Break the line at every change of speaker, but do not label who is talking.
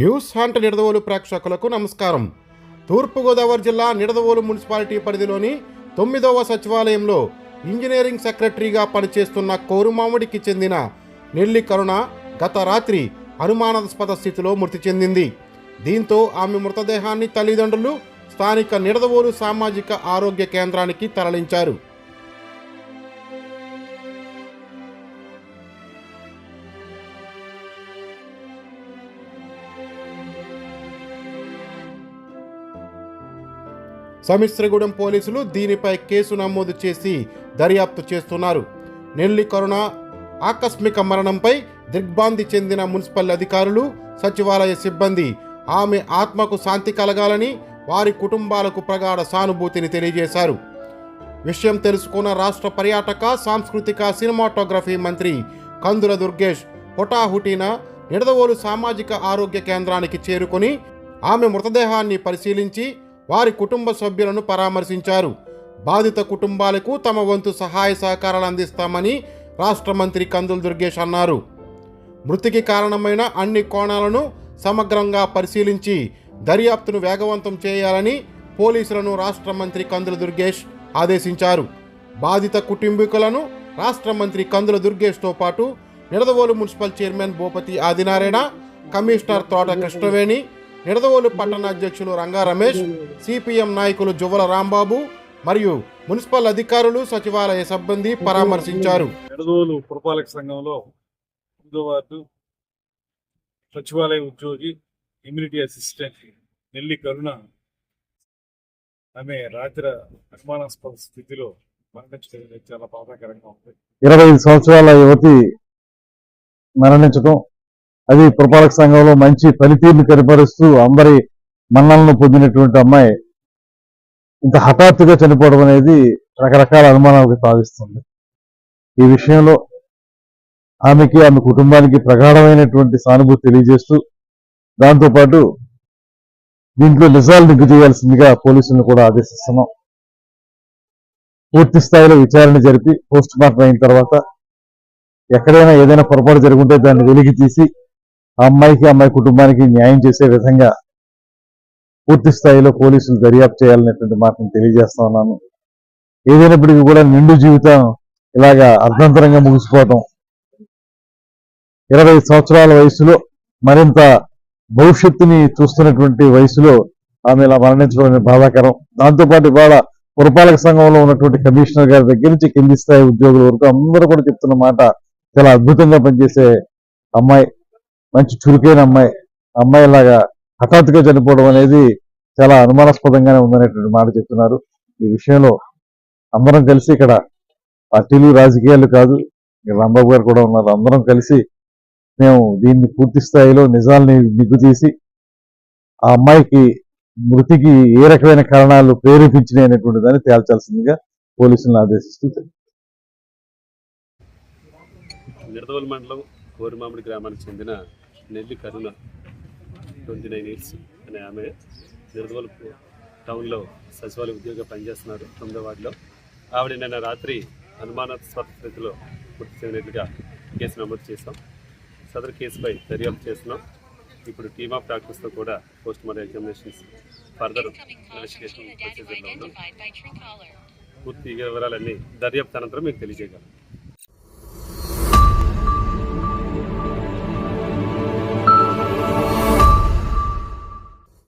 News hunt Nidadavolu ప్రేక్షకులకు నమస్కారం. తూర్పుగోదావరి జిల్లా నిడదవోలు మున్సిపాలిటీ పరిధిలోని 9వ సచివాలయంలో ఇంజనీరింగ్ సెక్రటరీగా పనిచేస్తున్న కోరుమామిడికి చెందిన నెల్లి కరుణ గత రాత్రి అనుమానాస్పద స్థితిలో మృతి చెందింది. దీంతో ఆమె మృతదేహాన్ని తల్లిదండ్రులు స్థానిక నిడదవోలు సామాజిక ఆరోగ్య కేంద్రానికి తరలించారు. సమిశ్రగూడెం పోలీసులు దీనిపై కేసు నమోదు చేసి దర్యాప్తు చేస్తున్నారు. నెల్లి కరుణ ఆకస్మిక మరణంపై దిగ్భ్రాంతి చెందిన మున్సిపల్ అధికారులు, సచివాలయ సిబ్బంది ఆమె ఆత్మకు శాంతి కలగాలని వారి కుటుంబాలకు ప్రగాఢ సానుభూతిని తెలియజేశారు. విషయం తెలుసుకున్న రాష్ట్ర పర్యాటక, సాంస్కృతిక, సినిమాటోగ్రఫీ మంత్రి కందుల దుర్గేష్ హుటాహుటిన నిడదవోలు సామాజిక ఆరోగ్య కేంద్రానికి చేరుకుని ఆమె మృతదేహాన్ని పరిశీలించి వారి కుటుంబ సభ్యులను పరామర్శించారు. బాధిత కుటుంబాలకు తమ వంతు సహాయ సహకారాలు అందిస్తామని రాష్ట్ర మంత్రి కందుల దుర్గేష్ అన్నారు. మృతికి కారణమైన అన్ని కోణాలను సమగ్రంగా పరిశీలించి దర్యాప్తును వేగవంతం చేయాలని పోలీసులను రాష్ట్ర మంత్రి కందుల దుర్గేష్ ఆదేశించారు. బాధిత కుటుంబీకులను రాష్ట్ర మంత్రి కందుల దుర్గేష్తో పాటు Nidadavolu municipal chairman Bhupathi Adinarayana, commissioner తోట కృష్ణవేణి, నిడదవోలు పట్టణ అధ్యక్షులు రంగా రమేష్, సిపిఎం నాయకులు జువ్వల రాంబాబు మరియు మున్సిపల్ అధికారులు, సచివాలయ సిబ్బంది పరామర్శించారు.
నిడదవోలు పురపాలక సంఘంలో 9వ వార్డు సచివాలయ ఉద్యోగి, ఇమ్యూనిటీ అసిస్టెంట్ నెల్లి కరుణ ఆమె రాత్రి అనుమానాస్పద స్థితిలో మరణించడం చాలా బాధాకరంగా ఉంది. 25
సంవత్సరాల యువతి మరణించడం, అది పురపాలక సంఘంలో మంచి పనితీరుని కనపరుస్తూ అందరి మన్నలను పొందినటువంటి అమ్మాయి ఇంత హఠాత్తుగా చనిపోవడం అనేది రకరకాల అనుమానాలకు తావిస్తుంది. ఈ విషయంలో ఆమెకి, ఆమె కుటుంబానికి ప్రగాఢమైనటువంటి సానుభూతి తెలియజేస్తూ దాంతోపాటు దీంట్లో నిజాలు నిగ్గు చేయాల్సిందిగా పోలీసులను కూడా ఆదేశిస్తున్నాం. పూర్తి స్థాయిలో విచారణ జరిపి పోస్ట్ మార్టం అయిన తర్వాత ఎక్కడైనా ఏదైనా పొరపాటు జరుగుంటే దాన్ని వెలికి తీసి ఆ అమ్మాయికి, అమ్మాయి కుటుంబానికి న్యాయం చేసే విధంగా పూర్తి స్థాయిలో పోలీసులు దర్యాప్తు చేయాలనేటువంటి మాటను తెలియజేస్తా ఉన్నాను. ఏదైనప్పటికీ కూడా నిండు జీవితం ఇలాగా అర్ధంతరంగా ముగిసిపోవటం, 25 సంవత్సరాల వయసులో మరింత భవిష్యత్తుని చూస్తున్నటువంటి వయసులో ఆమె ఇలా మరణించడం అనేది బాధాకరం. దాంతోపాటు ఇవాళ పురపాలక సంఘంలో ఉన్నటువంటి కమిషనర్ గారి దగ్గర నుంచి కింది స్థాయి ఉద్యోగుల వరకు అందరూ కూడా చెప్తున్న మాట, చాలా అద్భుతంగా పనిచేసే అమ్మాయి, మంచి చురుకైన అమ్మాయి లాగా హఠాత్తుగా చనిపోవడం అనేది చాలా అనుమానాస్పదంగానే ఉందనేటువంటి మాట చెప్తున్నారు. ఈ విషయంలో అందరం కలిసి, ఇక్కడ పార్టీలు రాజకీయాలు కాదు, రాంబాబు గారు కూడా ఉన్నారు, అందరం కలిసి మేము దీన్ని పూర్తి స్థాయిలో నిజాల్ని నిగ్గు తీసి ఆ అమ్మాయికి మృతికి ఏ రకమైన కారణాలు ప్రేరేపించినాయి అనేటువంటి దాన్ని తేల్చాల్సిందిగా పోలీసులను ఆదేశిస్తూ
నిడదవోలు మండలం కోరుమామిడి గ్రామానికి చెందిన నెల్లి కరుణ 29 ఇయర్స్ అనే ఆమె నిడదవోలు టౌన్లో సచివాలయ ఉద్యోగిగా పనిచేస్తున్నారు 9వ వార్డులో. ఆవిడ నిన్న రాత్రి అనుమానాస్పద స్థితిలో మృతి చెందినట్లుగా కేసు నమోదు చేశాం. సదరు కేసుపై దర్యాప్తు చేస్తున్నాం. ఇప్పుడు టీమ్ ఆఫ్ డాక్టర్స్తో కూడా post mortem examinations, further investigation ప్రొసీజర్లో ఉన్నాం. పూర్తి వివరాలన్నీ దర్యాప్తు అనంతరం మీకు తెలియజేయగలం.